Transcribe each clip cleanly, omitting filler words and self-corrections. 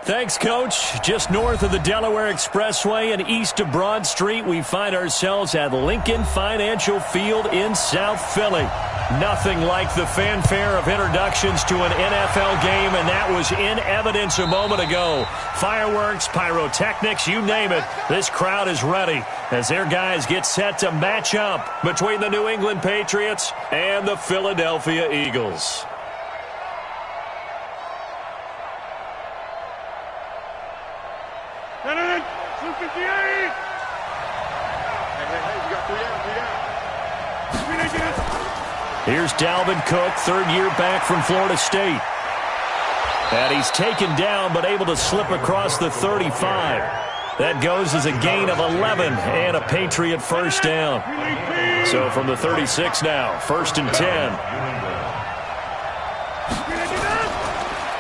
Thanks, Coach. Just north of the Delaware Expressway and east of Broad Street, we find ourselves at Lincoln Financial Field in South Philly. Nothing like the fanfare of introductions to an NFL game, and that was in evidence a moment ago. Fireworks, pyrotechnics, you name it. This crowd is ready as their guys get set to match up between the New England Patriots and the Philadelphia Eagles. Here's Dalvin Cook, third year back from Florida State. And he's taken down but able to slip across the 35. That goes as a gain of 11 and a Patriot first down. So from the 36 now, 1st and 10.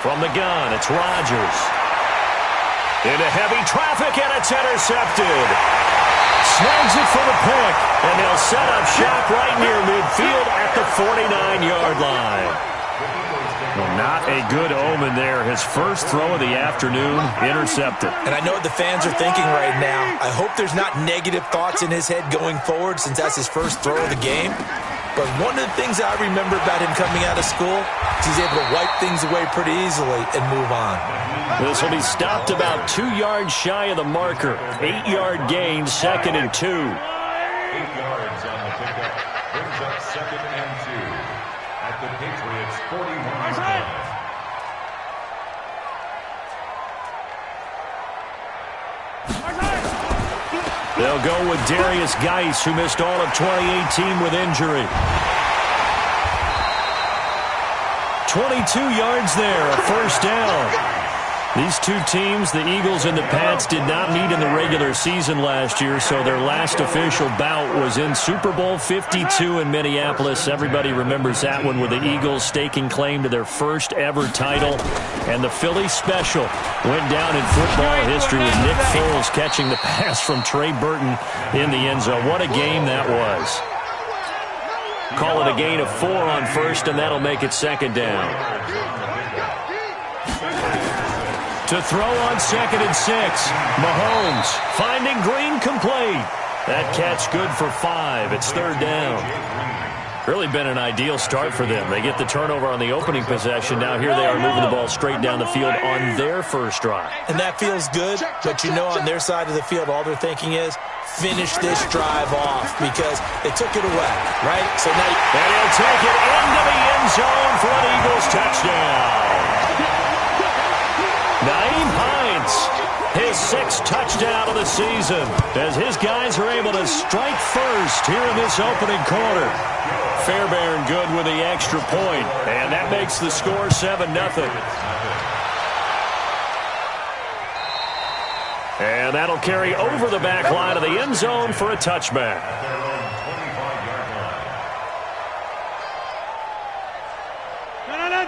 From the gun, it's Rodgers. Into heavy traffic, and it's intercepted. Snags it for the pick, and they'll set up shop right near midfield at the 49-yard line. Well, not a good omen there. His first throw of the afternoon intercepted. And I know what the fans are thinking right now. I hope there's not negative thoughts in his head going forward since that's his first throw of the game. But one of the things I remember about him coming out of school is he's able to wipe things away pretty easily and move on. This will be stopped about 2 yards shy of the marker. 8-yard gain, 2nd and 2. 8 yards on the pickup brings up 2nd and 2 at the Patriots' 41-yard line. They'll go with Darius Geis, who missed all of 2018 with injury. 22 yards there, a first down. These two teams, the Eagles and the Pats, did not meet in the regular season last year, so their last official bout was in Super Bowl 52 in Minneapolis. Everybody remembers that one, with the Eagles staking claim to their first ever title. And the Philly special went down in football history with Nick Foles catching the pass from Trey Burton in the end zone. What a game that was. Call it a gain of 4 on first, and that'll make it 2nd down. To throw on 2nd and 6. Mahomes finding Green complete. That catch good for 5. It's 3rd down. Really been an ideal start for them. They get the turnover on the opening possession. Now here they are moving the ball straight down the field on their first drive. And that feels good, but you know on their side of the field all they're thinking is finish this drive off because they took it away, right? So now and he'll take it into the end zone for an Eagles touchdown. Nyheim Hines, his 6th touchdown of the season, as his guys are able to strike first here in this opening quarter. Fairbairn good with the extra point, and that makes the score 7-0. And that'll carry over the back line of the end zone for a touchback.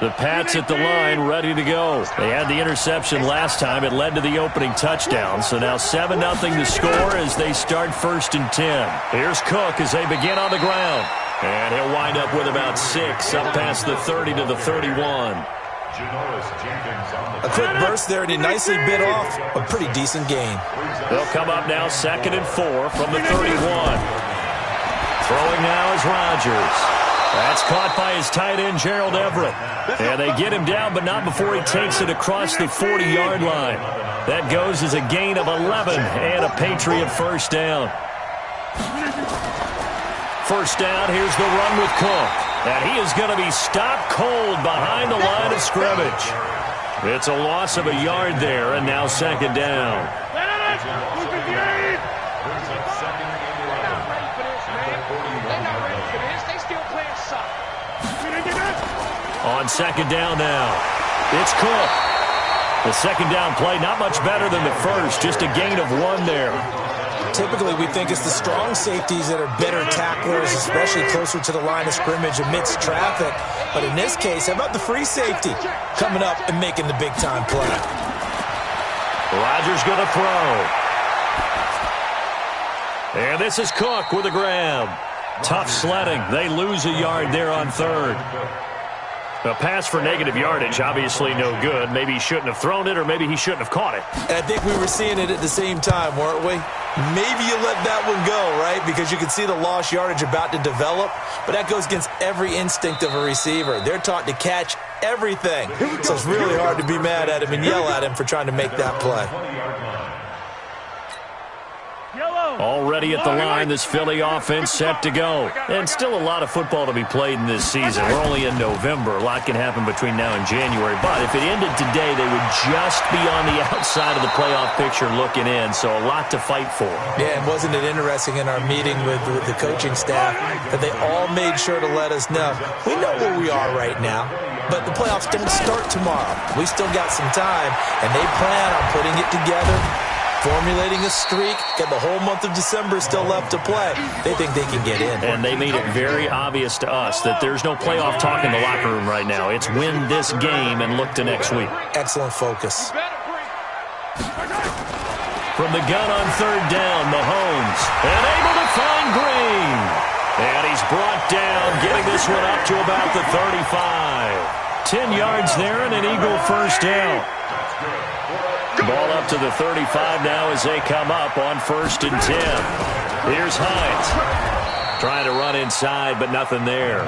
The Pats at the line, ready to go. They had the interception last time. It led to the opening touchdown. So now 7-0 to score as they start 1st and 10. Here's Cook as they begin on the ground. And he'll wind up with about 6 up past the 30 to the 31. A quick burst there, and he nicely bit off a pretty decent gain. They'll come up now 2nd and 4 from the 31. Throwing now is Rodgers. That's caught by his tight end, Gerald Everett. And they get him down, but not before he takes it across the 40-yard line. That goes as a gain of 11 and a Patriot first down. First down, here's the run with Cook. And he is going to be stopped cold behind the line of scrimmage. It's a loss of a yard there, and now 2nd down. On 2nd down now, it's Cook. The 2nd down play, not much better than the first, just a gain of 1 there. Typically, we think it's the strong safeties that are better tacklers, especially closer to the line of scrimmage amidst traffic. But in this case, how about the free safety coming up and making the big-time play? Rodgers going to throw. And this is Cook with a grab. Tough sledding. They lose a yard there on 3rd. A pass for negative yardage, obviously no good. Maybe he shouldn't have thrown it, or maybe he shouldn't have caught it. And I think we were seeing it at the same time, weren't we? Maybe you let that one go, right? Because you can see the lost yardage about to develop, but that goes against every instinct of a receiver. They're taught to catch everything. So it's really hard to be mad at him and yell at him for trying to make that play. Already at the line, this Philly offense set to go. And still a lot of football to be played in this season. We're only in November. A lot can happen between now and January. But if it ended today, they would just be on the outside of the playoff picture looking in. So a lot to fight for. Yeah, and wasn't it interesting in our meeting with the coaching staff that they all made sure to let us know, we know where we are right now, but the playoffs don't start tomorrow. We still got some time, and they plan on putting it together, formulating a streak, got the whole month of December still left to play. They think they can get in. And they made it very obvious to us that there's no playoff talk in the locker room right now. It's win this game and look to next week. Excellent focus. From the gun on third down, Mahomes, and able to find Green. And he's brought down, getting this one up to about the 35. 10 yards there and an Eagle first down. Ball up to the 35 now as they come up on 1st and 10. Here's Hines. Trying to run inside, but nothing there.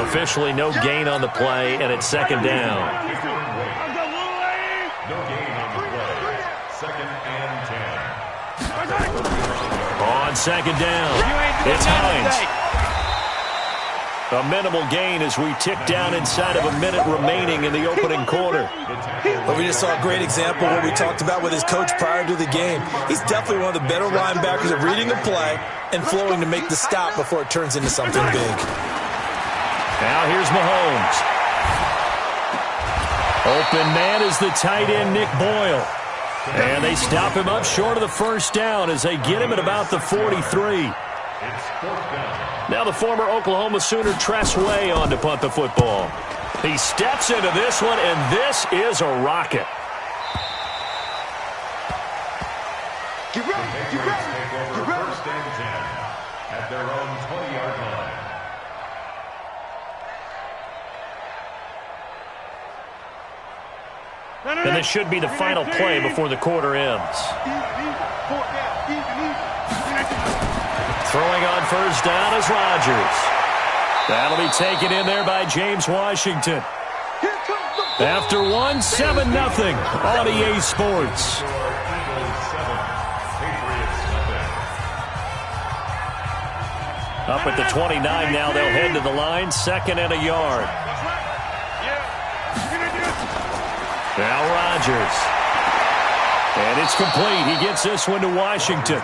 Officially no gain on the play, and it's 2nd down. No gain on the play. 2nd and 10. On 2nd down, it's Hines. A minimal gain as we tick down inside of a minute remaining in the opening quarter. But we just saw a great example of what we talked about with his coach prior to the game. He's definitely one of the better linebackers at reading the play and flowing to make the stop before it turns into something big. Now here's Mahomes. Open man is the tight end, Nick Boyle. And they stop him up short of the first down as they get him at about the 43. Now the former Oklahoma Sooner Tress Way on to punt the football. He steps into this one, and this is a rocket. Get ready, get ready, get ready. 1st and 10 at their own 20-yard line. And this should be the final play before the quarter ends. Throwing on 1st down is Rodgers. That'll be taken in there by James Washington. After 1, 7-0 on EA Sports. Up at the 29 now, they'll head to the line, 2nd and a yard. Now Rodgers. And it's complete. He gets this one to Washington.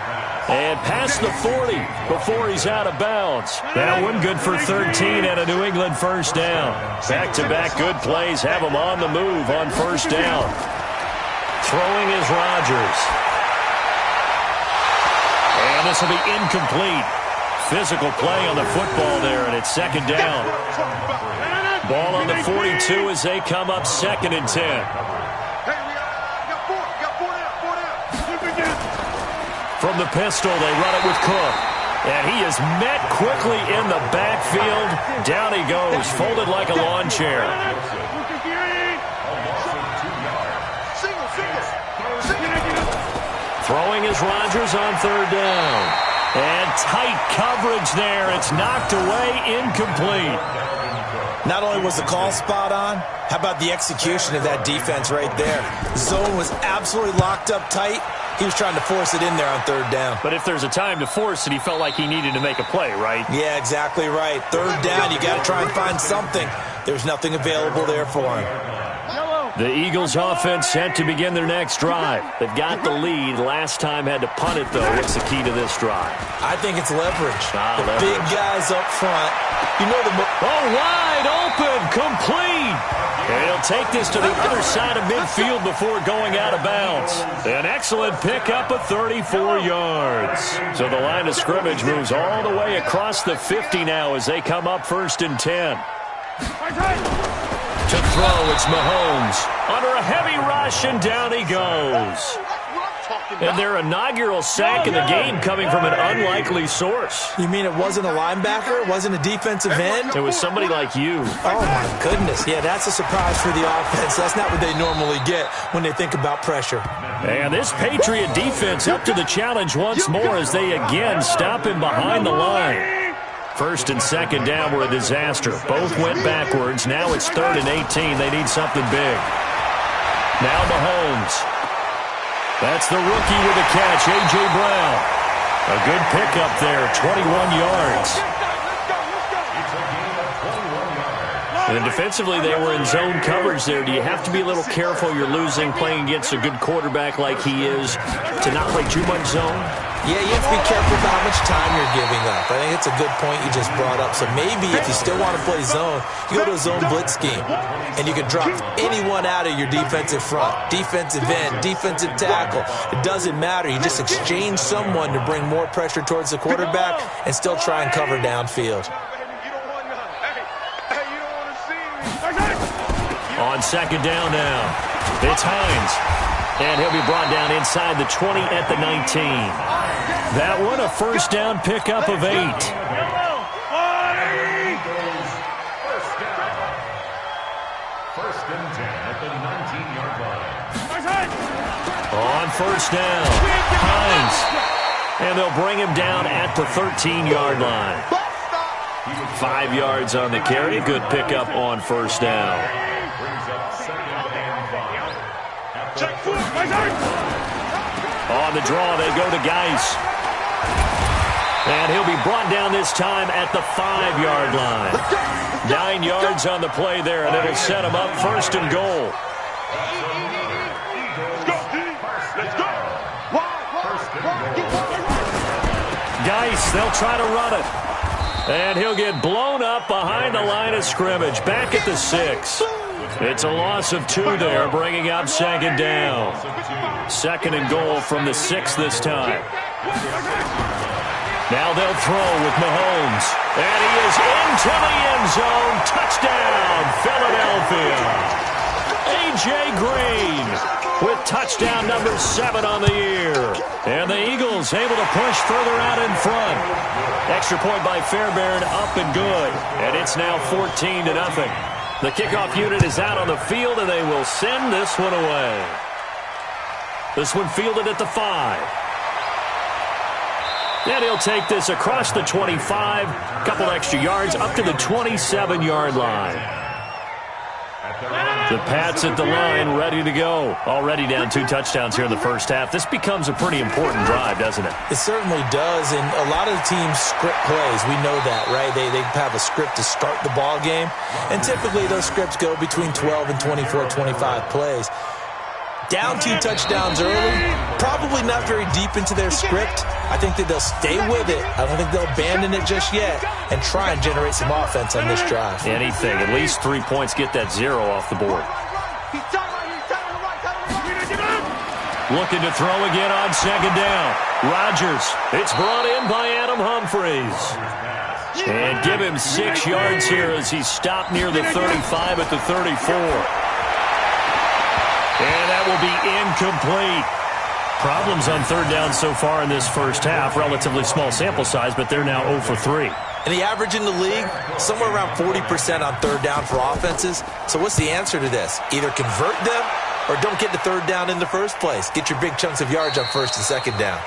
And past the 40 before he's out of bounds. That one good for 13 and a New England first down. Back-to-back good plays have him on the move on 1st down. Throwing is Rodgers. And this will be incomplete. Physical play on the football there, and it's 2nd down. Ball on the 42 as they come up 2nd and 10. From the pistol, they run it with Cook. And he is met quickly in the backfield. Down he goes, folded like a lawn chair. Throwing is Rodgers on 3rd down. And tight coverage there. It's knocked away, incomplete. Not only was the call spot on, how about the execution of that defense right there? The zone was absolutely locked up tight. He was trying to force it in there on 3rd down. But if there's a time to force it, he felt like he needed to make a play, right? Yeah, exactly right. 3rd down, you got to try and find something. There's nothing available there for him. The Eagles offense set to begin their next drive. They've got the lead. Last time had to punt it, though. What's the key to this drive? I think it's leverage. The leverage. Big guys up front. You know the... wide open, complete. And he'll take this to the other side of midfield before going out of bounds. An excellent pickup of 34 yards. So the line of scrimmage moves all the way across the 50 now as they come up 1st and 10. To throw, it's Mahomes. Under a heavy rush, and down he goes. And their inaugural sack in the game coming from an unlikely source. You mean it wasn't a linebacker? It wasn't a defensive end? It was somebody like you. Oh, my goodness. Yeah, that's a surprise for the offense. That's not what they normally get when they think about pressure. And this Patriot defense up to the challenge once more as they again stop him behind the line. First and second down were a disaster. Both went backwards. Now it's 3rd and 18. They need something big. Now Mahomes. That's the rookie with the catch, A.J. Brown. A good pickup there, 21 yards. And defensively, they were in zone coverage there. Do you have to be a little careful? You're losing playing against a good quarterback like he is to not play too much zone? Yeah, you have to be careful about how much time you're giving up. I think it's a good point you just brought up. So maybe if you still want to play zone, you go to a zone blitz scheme. And you can drop anyone out of your defensive front. Defensive end, defensive tackle. It doesn't matter. You just exchange someone to bring more pressure towards the quarterback and still try and cover downfield. On second down now, it's Hines. And he'll be brought down inside the 20 at the 19. That one, a first down pickup of 8. First and 10 at the 19-yard line. On first down, Hines. And they'll bring him down at the 13-yard line. 5 yards on the carry. Good pickup on first down. Brings up 2nd and 5. On the draw, they go to Geis. And he'll be brought down this time at the 5-yard line. 9 yards on the play there, and it'll set him up 1st and goal. Geis, they'll try to run it. And he'll get blown up behind the line of scrimmage, back at the 6. It's a loss of 2 there, bringing up 2nd down. 2nd and goal from the 6 this time. Now they'll throw with Mahomes. And he is into the end zone. Touchdown, Philadelphia. A.J. Green with touchdown number 7 on the year. And the Eagles able to push further out in front. Extra point by Fairbairn, up and good. And it's now 14-0. The kickoff unit is out on the field, and they will send this one away. This one fielded at the 5. And he'll take this across the 25, a couple extra yards, up to the 27-yard line. The Pats at the line, ready to go. Already down 2 touchdowns here in the first half. This becomes a pretty important drive, doesn't it? It certainly does, and a lot of the teams script plays. We know that, right? They have a script to start the ball game, and typically those scripts go between 12 and 24, 25 plays. Down 2 touchdowns early, probably not very deep into their script. I think that they'll stay with it. I don't think they'll abandon it just yet and try and generate some offense on this drive. Anything. At least 3 points, get that 0 off the board. Looking to throw again on second down. Rodgers. It's brought in by Adam Humphries. And give him 6 yards here as he's stopped near the 35 at the 34. And that will be incomplete. Problems on third down so far in this first half. Relatively small sample size, but they're now 0 for 3. And the average in the league, somewhere around 40% on third down for offenses. So what's the answer to this? Either convert them or don't get the third down in the first place. Get your big chunks of yards on first and second down.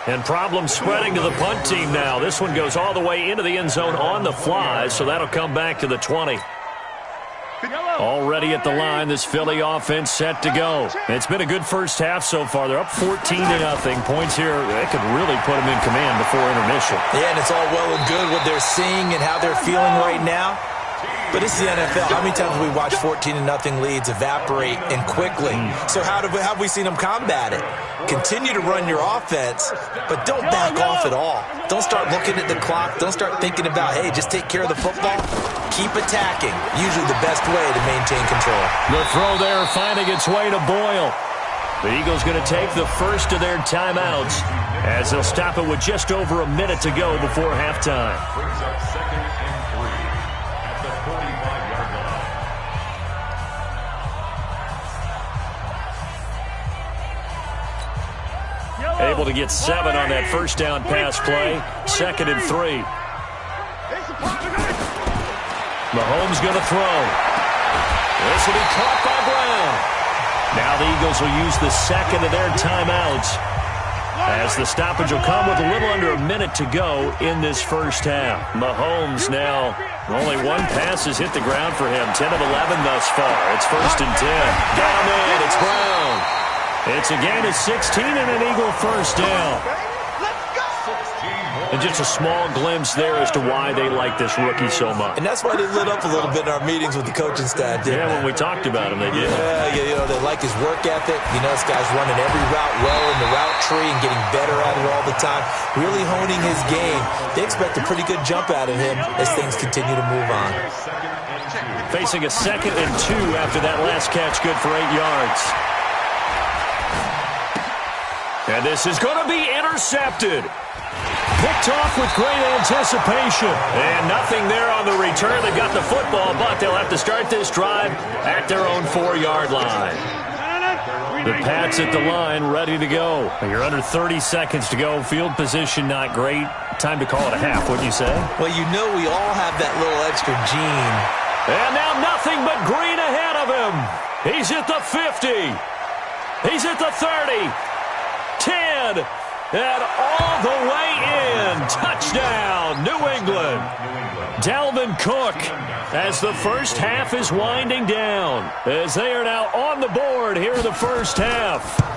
And problems spreading to the punt team now. This one goes all the way into the end zone on the fly, so that'll come back to the 20. Already at the line, this Philly offense set to go. It's been a good first half so far. They're up 14-0. Points here, they could really put them in command before intermission. Yeah, and it's all well and good what they're seeing and how they're feeling right now. But it's the NFL. How many times have we watched 14-0 leads evaporate and quickly? So how have we seen them combat it? Continue to run your offense, but don't back off at all. Don't start looking at the clock. Don't start thinking about, hey, just take care of the football. Keep attacking. Usually the best way to maintain control. The throw there finding its way to Boyle. The Eagles going to take the first of their timeouts as they'll stop it with just over a minute to go before halftime. Brings up 2nd and 3 at the 45-yard line. able to get 7 on that first down pass play. 2nd and 3. Mahomes going to throw. This will be caught by Brown. Now the Eagles will use the second of their timeouts, as the stoppage will come with a little under a minute to go in this first half. Mahomes now, only one pass has hit the ground for him. 10 of 11 thus far. It's 1st and 10. Got him in. It's Brown. It's a gain of 16 and an Eagle first down. And just a small glimpse there as to why they like this rookie so much. And that's why they lit up a little bit in our meetings with the coaching staff, didn't they? When we talked about him, they did. Yeah, they like his work ethic. This guy's running every route well in the route tree and getting better at it all the time, really honing his game. They expect a pretty good jump out of him as things continue to move on. Facing a 2nd and 2 after that last catch, good for 8 yards. And this is going to be intercepted. Picked off with great anticipation. And nothing there on the return. They got the football, but they'll have to start this drive at their own 4-yard line. The Pats at the line, ready to go. You're under 30 seconds to go. Field position not great. Time to call it a half, wouldn't you say? Well, we all have that little extra gene. And now nothing but green ahead of him. He's at the 50. He's at the 30. 10. And all the way in. Touchdown, New England. Dalvin Cook, as the first half is winding down, as they are now on the board here in the first half.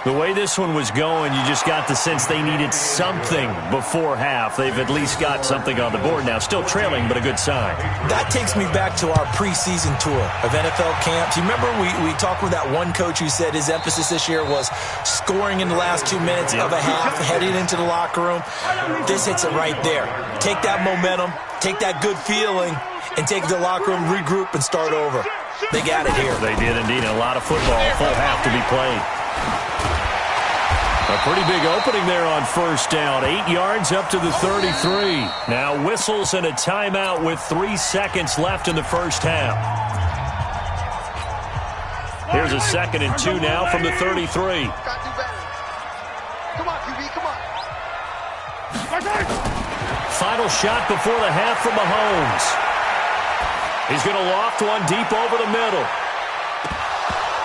The way this one was going, you just got the sense they needed something before half. They've at least got something on the board now. Still trailing, but a good sign. That takes me back to our preseason tour of NFL camps. You remember we talked with that one coach who said his emphasis this year was scoring in the last 2 minutes of a half, heading into the locker room. This hits it right there. Take that momentum, take that good feeling, and take it to the locker room, regroup, and start over. They got it here. They did indeed. A lot of football, full half to be played. A pretty big opening there on first down. 8 yards up to the 33. Now whistles and a timeout with 3 seconds left in the first half. Here's a 2nd and 2 now from the 33. Come on, QB, come on. Final shot before the half from Mahomes. He's going to loft one deep over the middle.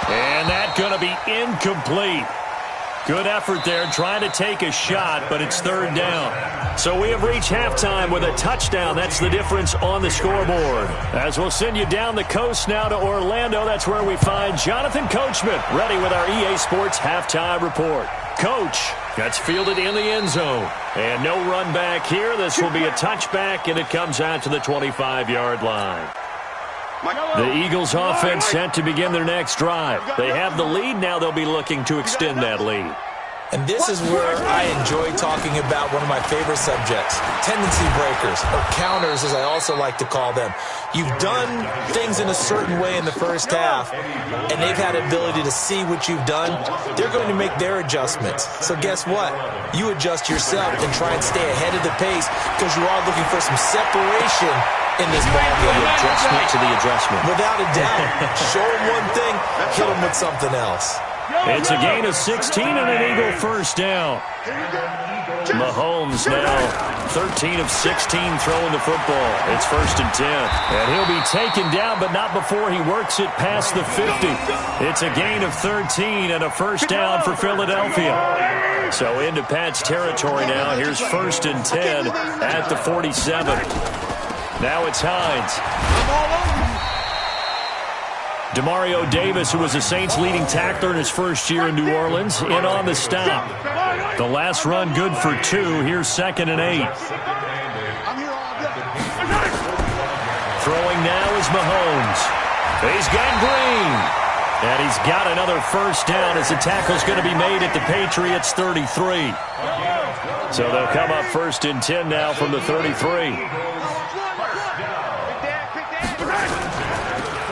And that's going to be incomplete. Good effort there, trying to take a shot, but it's 3rd down. So we have reached halftime with a touchdown. That's the difference on the scoreboard. As we'll send you down the coast now to Orlando, that's where we find Jonathan Coachman, ready with our EA Sports halftime report. Coach, that's fielded in the end zone. And no run back here. This will be a touchback, and it comes out to the 25-yard line. The Eagles offense set to begin their next drive. They have the lead. Now they'll be looking to extend that lead. And this is where I enjoy talking about one of my favorite subjects, tendency breakers, or counters as I also like to call them. You've done things in a certain way in the first half, and they've had the ability to see what you've done. They're going to make their adjustments. So guess what? You adjust yourself and try and stay ahead of the pace because you are looking for some separation in this ball game. Adjustment to the adjustment. Without a doubt. Show them one thing, hit them with something else. It's a gain of 16 and an Eagle first down. Mahomes now 13 of 16 throwing the football. It's 1st and 10. And he'll be taken down, but not before he works it past the 50. It's a gain of 13 and a first down for Philadelphia. So into Pat's territory now. Here's 1st and 10 at the 47. Now it's Hines. Demario Davis, who was the Saints' leading tackler in his first year in New Orleans, in on the stop. The last run good for 2. Here's 2nd and 8. Throwing now is Mahomes. He's got Green. And he's got another first down as the tackle's going to be made at the Patriots' 33. So they'll come up 1st and 10 now from the 33.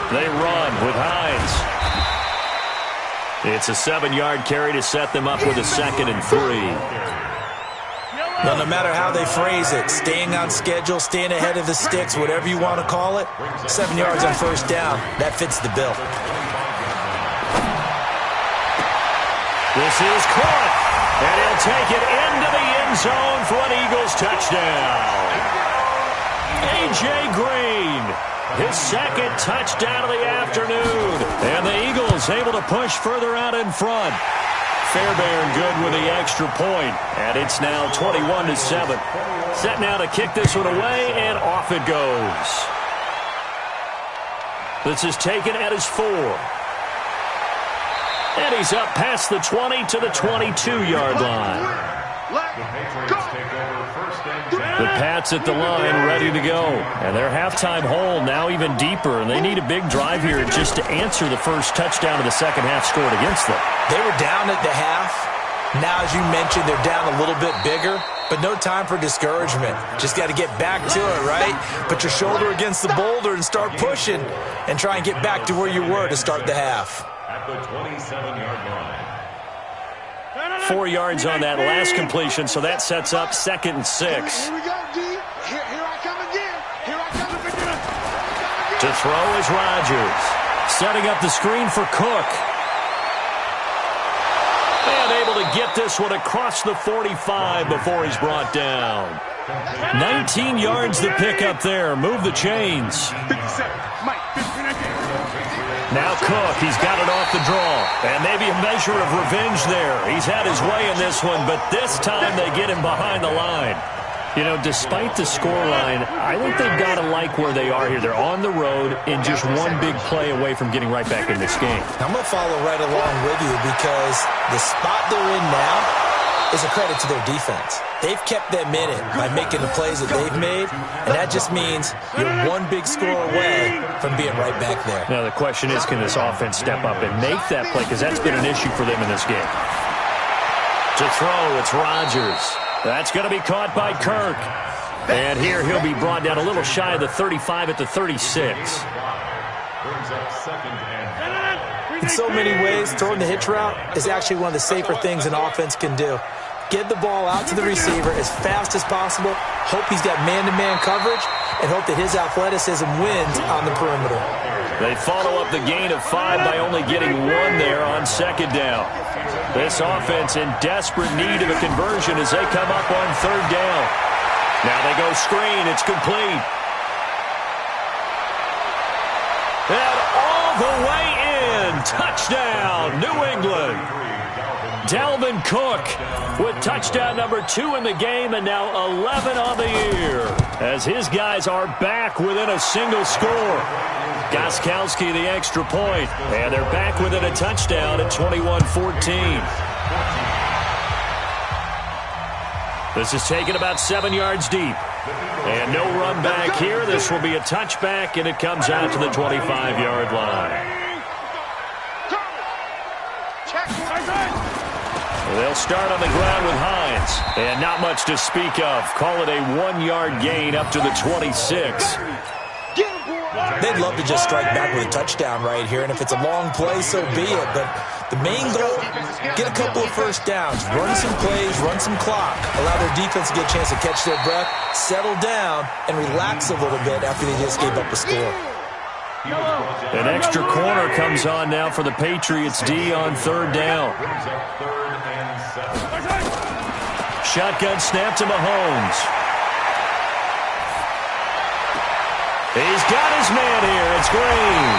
They run with Hines. It's a 7-yard carry to set them up with a 2nd and 3. Well, no matter how they phrase it, staying on schedule, staying ahead of the sticks, whatever you want to call it, 7 yards on first down, that fits the bill. This is caught, and he'll will take it into the end zone for an Eagles touchdown. A.J. Green, his second touchdown of the afternoon. And the Eagles able to push further out in front. Fairbairn good with the extra point. And it's now 21-7. Set now to kick this one away, and off it goes. This is taken at his 4. And he's up past the 20 to the 22-yard line. The Pats at the line ready to go. And their halftime hole now even deeper. And they need a big drive here just to answer the first touchdown of the second half scored against them. They were down at the half. Now, as you mentioned, they're down a little bit bigger. But no time for discouragement. Just got to get back to it, right? Put your shoulder against the boulder and start pushing. And try and get back to where you were to start the half. At the 27-yard line. 4 yards on that last completion, so that sets up 2nd and 6. Here we go, D. Here I come again. Here I come again. To throw is Rodgers. Setting up the screen for Cook. And able to get this one across the 45 before he's brought down. 19 yards to pick up there. Move the chains. Now Cook, he's got it off the draw. And maybe a measure of revenge there. He's had his way in this one, but this time they get him behind the line. You know, despite the scoreline, I think they've got to like where they are here. They're on the road and just one big play away from getting right back in this game. I'm going to follow right along with you because the spot they're in now is a credit to their defense. They've kept them in it by making the plays that they've made, and that just means you're one big score away from being right back there. Now the question is, can this offense step up and make that play? Because that's been an issue for them in this game. To throw, it's Rodgers. That's going to be caught by Kirk. And here he'll be brought down a little shy of the 35 at the 36. Brings up 2nd and 5. In so many ways, throwing the hitch route is actually one of the safer things an offense can do. Get the ball out to the receiver as fast as possible, hope he's got man-to-man coverage, and hope that his athleticism wins on the perimeter. They follow up the gain of 5 by only getting 1 there on 2nd down. This offense in desperate need of a conversion as they come up on 3rd down. Now they go screen. It's complete. And all the way in. Touchdown, New England. Dalvin Cook with touchdown number 2 in the game and now 11 on the year as his guys are back within a single score. Gostkowski the extra point, and they're back within a touchdown at 21-14. This is taken about 7 yards deep. And no run back here. This will be a touchback, and it comes out to the 25-yard line. They'll start on the ground with Hines. And not much to speak of. Call it a 1-yard gain up to the 26. They'd love to just strike back with a touchdown right here, and if it's a long play, so be it. But the main goal, get a couple of first downs, run some plays, run some clock, allow their defense to get a chance to catch their breath, settle down, and relax a little bit after they just gave up a score. An extra corner comes on now for the Patriots D on 3rd down. Shotgun snap to Mahomes. He's got his man here. It's Green.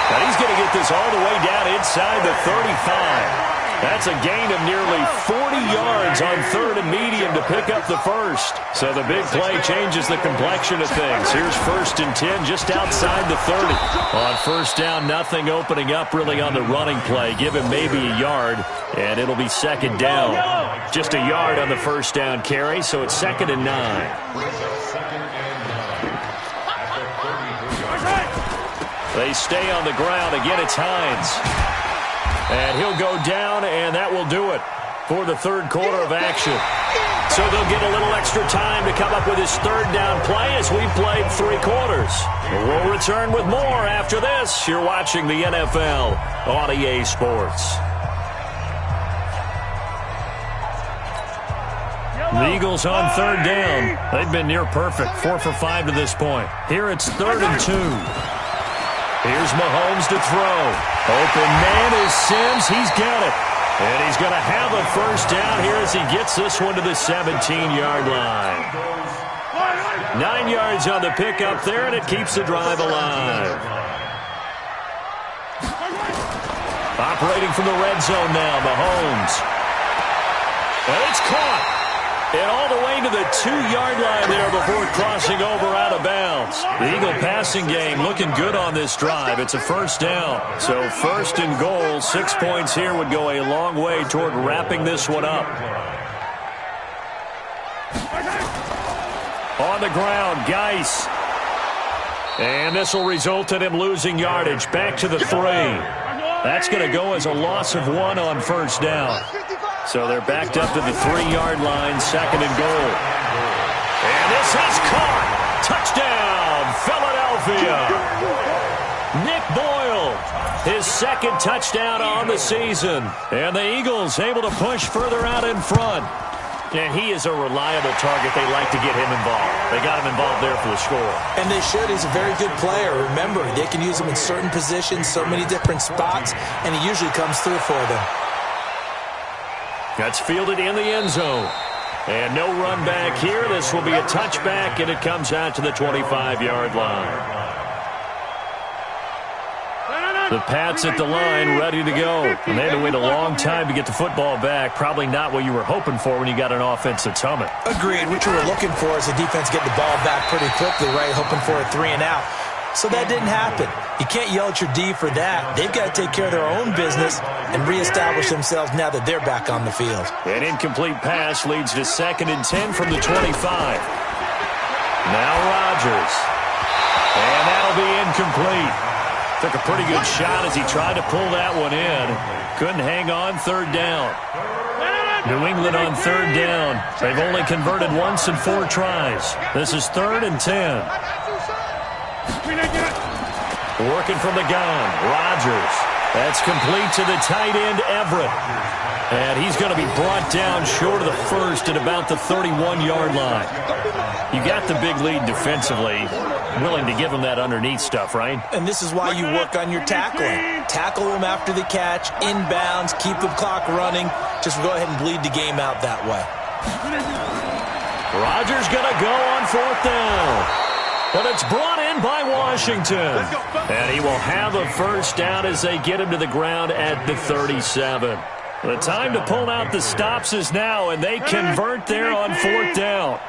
And he's going to get this all the way down inside the 35. That's a gain of nearly 40 yards on 3rd and medium to pick up the first. So the big play changes the complexion of things. Here's 1st and 10 just outside the 30. On 1st down, nothing opening up really on the running play. Give him maybe a yard, and it'll be 2nd down. Just a yard on the 1st down carry, so it's 2nd and 9. They stay on the ground. Again, it's Hines. And he'll go down, and that will do it for the 3rd quarter of action. So they'll get a little extra time to come up with his 3rd down play as we've played 3 quarters. We'll return with more after this. You're watching the NFL on EA Sports. The Eagles on 3rd down. They've been near perfect, 4 for 5 to this point. Here it's 3rd and 2. Here's Mahomes to throw. Open man is Sims. He's got it. And he's going to have a first down here as he gets this one to the 17-yard line. 9 yards on the pickup there, and it keeps the drive alive. Operating from the red zone now, Mahomes. And it's caught. And all the way to the 2-yard line there before crossing over out of bounds. The Eagle passing game looking good on this drive. It's a first down. So first and goal, 6 points here would go a long way toward wrapping this one up. On the ground, Geis. And this will result in him losing yardage. Back to the 3. That's going to go as a loss of 1 on first down. So they're backed up to the 3-yard line, second and goal. And this is caught. Touchdown, Philadelphia. Nick Boyle, his second touchdown on the season. And the Eagles able to push further out in front. And he is a reliable target. They like to get him involved. They got him involved there for the score. And they should. He's a very good player. Remember, they can use him in certain positions, so many different spots, and he usually comes through for them. That's fielded in the end zone. And no run back here. This will be a touchback, and it comes out to the 25-yard line. The Pats at the line, ready to go. And they had to wait a long time to get the football back. Probably not what you were hoping for when you got an offense that's humming. Agreed. What you were looking for is the defense getting the ball back pretty quickly, right? Hoping for a 3 and out. So that didn't happen. You can't yell at your D for that. They've got to take care of their own business and reestablish themselves now that they're back on the field. An incomplete pass leads to 2nd and 10 from the 25. Now Rodgers. And that'll be incomplete. Took a pretty good shot as he tried to pull that one in. Couldn't hang on 3rd down. New England on 3rd down. They've only converted once in 4 tries. This is 3rd and 10. Working from the gun, Rodgers. That's complete to the tight end, Everett. And he's going to be brought down short of the first at about the 31-yard line. You got the big lead defensively. Willing to give him that underneath stuff, right? And this is why you work on your tackling. Tackle them after the catch, inbounds, keep the clock running. Just go ahead and bleed the game out that way. Rodgers going to go on 4th down. But it's brought in by Washington. And he will have a first down as they get him to the ground at the 37. The time to pull out the stops is now, and they convert there on 4th down.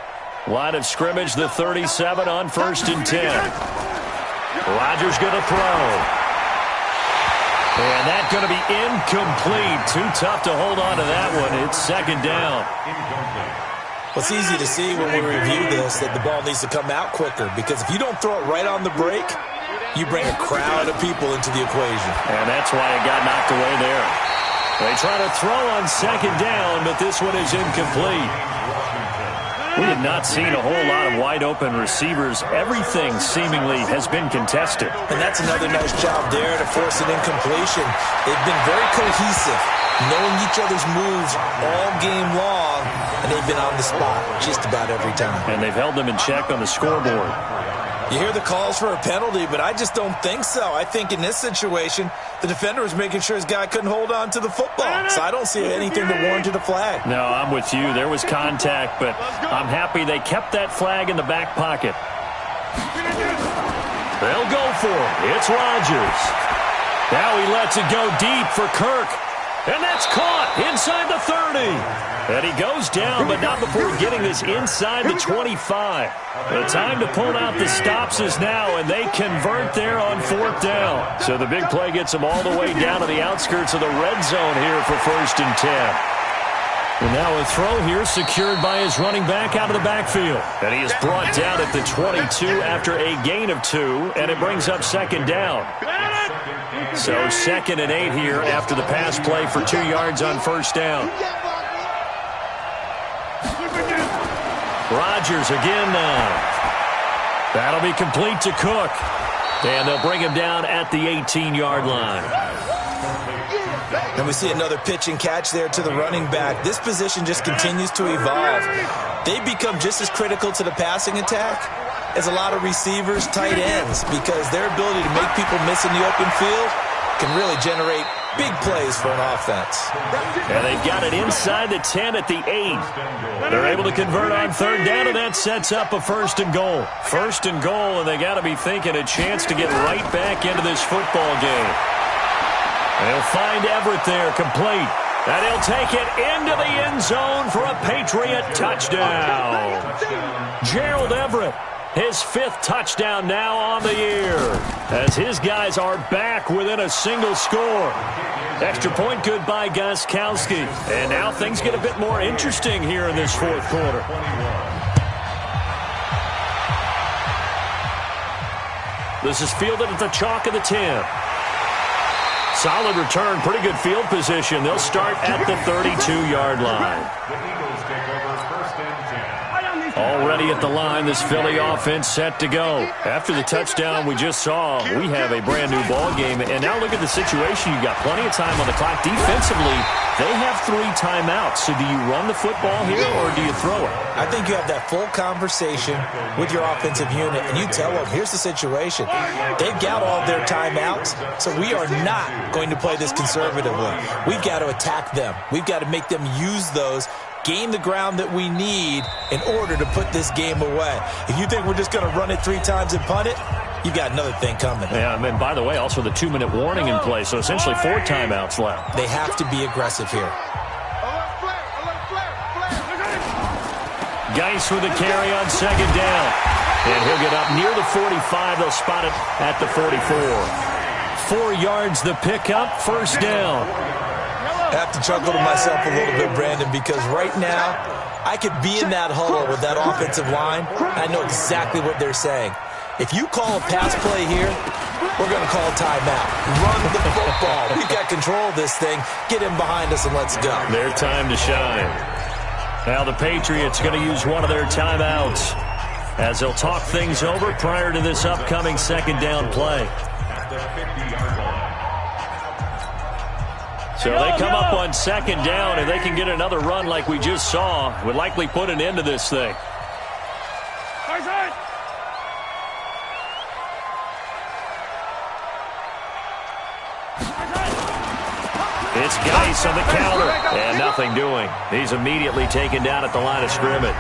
Line of scrimmage, the 37 on 1st and 10. Rodgers going to throw. And that's going to be incomplete. Too tough to hold on to that one. It's 2nd down. Well, it's easy to see when we review this that the ball needs to come out quicker, because if you don't throw it right on the break, you bring a crowd of people into the equation. And that's why it got knocked away there. They try to throw on 2nd down, but this one is incomplete. We have not seen a whole lot of wide-open receivers. Everything seemingly has been contested. And that's another nice job there to force an incompletion. They've been very cohesive, knowing each other's moves all game long, and they've been on the spot just about every time. And they've held them in check on the scoreboard. You hear the calls for a penalty, but I just don't think so. I think in this situation, the defender was making sure his guy couldn't hold on to the football. So I don't see anything that warranted a flag. No, I'm with you. There was contact, but I'm happy they kept that flag in the back pocket. They'll go for it. It's Rodgers. Now he lets it go deep for Kirk. And that's caught inside the 30. And he goes down, but not before getting this inside the 25. The time to pull out the stops is now, and they convert there on 4th down. So the big play gets them all the way down to the outskirts of the red zone here for 1st and 10. And now a throw here secured by his running back out of the backfield. And he is brought down at the 22 after a gain of 2, and it brings up 2nd down. So 2nd and 8 here after the pass play for 2 yards on 1st down. Rodgers again now. That'll be complete to Cook. And they'll bring him down at the 18-yard line. And we see another pitch and catch there to the running back. This position just continues to evolve. They become just as critical to the passing attack as a lot of receivers, tight ends, because their ability to make people miss in the open field can really generate big plays for an offense. And they've got it inside the 10 at the 8. They're able to convert on third down, and that sets up a first and goal. First and goal, and they got to be thinking a chance to get right back into this football game. They'll find Everett there, complete. And he'll take it into the end zone for a Patriot touchdown. Gerald Everett, his 5th touchdown now on the year, as his guys are back within a single score. Extra point good by Gostkowski. And now things get a bit more interesting here in this 4th quarter. This is fielded at the chalk of the 10. Solid return, pretty good field position. They'll start at the 32-yard line. Already at the line, this Philly offense set to go. After the touchdown we just saw, we have a brand-new ball game. And now look at the situation. You've got plenty of time on the clock. Defensively, they have 3 timeouts. So do you run the football here or do you throw it? I think you have that full conversation with your offensive unit, and you tell them, here's the situation. They've got all their timeouts, so we are not going to play this conservatively. We've got to attack them. We've got to make them use those, gain the ground that we need in order to put this game away. If you think we're just going to run it 3 times and punt it, you got another thing coming. Yeah, and by the way, also the 2-minute warning in play, so essentially 4 timeouts left. They have to be aggressive here. Geis with a carry on second down. And he'll get up near the 45. They'll spot it at the 44. 4 yards the pickup, first down. I have to chuckle to myself a little bit, Brandon, because right now I could be in that huddle with that offensive line. I know exactly what they're saying. If you call a pass play here, we're going to call a timeout. Run the football. We've got control of this thing. Get in behind us and let's go. Their time to shine. Now the Patriots going to use one of their timeouts as they'll talk things over prior to this upcoming second down play. So they come up on second down, and they can get another run like we just saw. Would likely put an end to this thing. It's Geis on the counter, and nothing doing. He's immediately taken down at the line of scrimmage.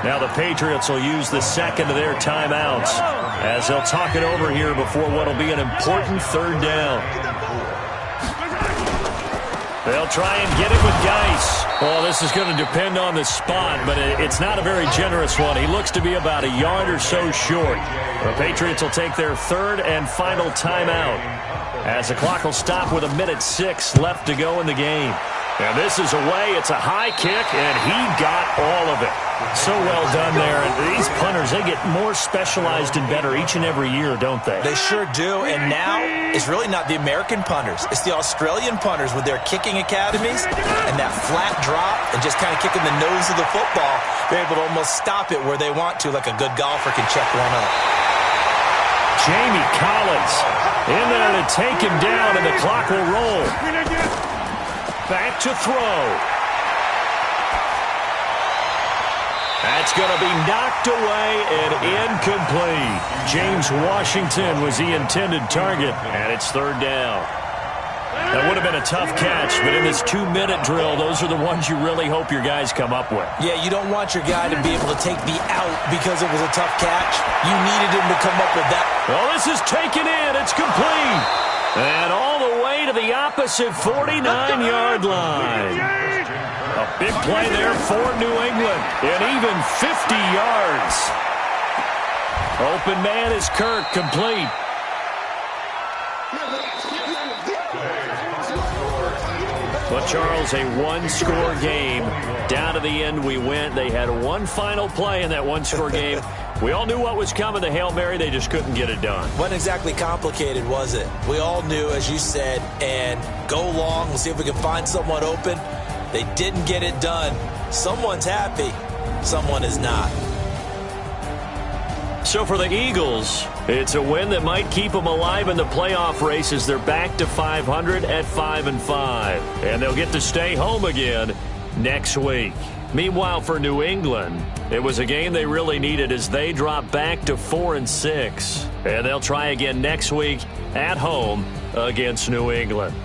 Now the Patriots will use the second of their timeouts as they'll talk it over here before what will be an important third down. They'll try and get it with Geis. Well, this is going to depend on the spot, but it's not a very generous one. He looks to be about a yard or so short. The Patriots will take their third and final timeout as the clock will stop with 1:06 left to go in the game. And this is away. It's a high kick, and he got all of it. So well done there. And these punters, they get more specialized and better each and every year, don't they? They sure do. And now it's really not the American punters. It's the Australian punters with their kicking academies and that flat drop and just kind of kicking the nose of the football. They're able to almost stop it where they want to, like a good golfer can check one up. Jamie Collins in there to take him down, and the clock will roll. Back to throw. That's going to be knocked away and incomplete. James Washington was the intended target, and it's third down. That would have been a tough catch, but in this 2-minute drill, those are the ones you really hope your guys come up with. Yeah, you don't want your guy to be able to take the out because it was a tough catch. You needed him to come up with that. Well, this is taken in. It's complete. And all the way to the opposite 49-yard line. A big play there for New England. And even 50 yards. Open man is Kirk, complete. But, Charles, a one-score game. Down to the end we went. They had one final play in that one-score game. We all knew what was coming, the Hail Mary. They just couldn't get it done. Wasn't exactly complicated, was it? We all knew, as you said, and go long. We'll see if we can find someone open. They didn't get it done. Someone's happy. Someone is not. So for the Eagles, it's a win that might keep them alive in the playoff race as they're back to 500 at 5-5. And they'll get to stay home again next week. Meanwhile, for New England, it was a game they really needed as they dropped back to 4-6. And they'll try again next week at home against New England.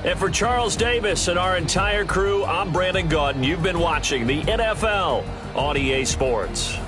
And for Charles Davis and our entire crew, I'm Brandon Gaudin. You've been watching the NFL on EA Sports.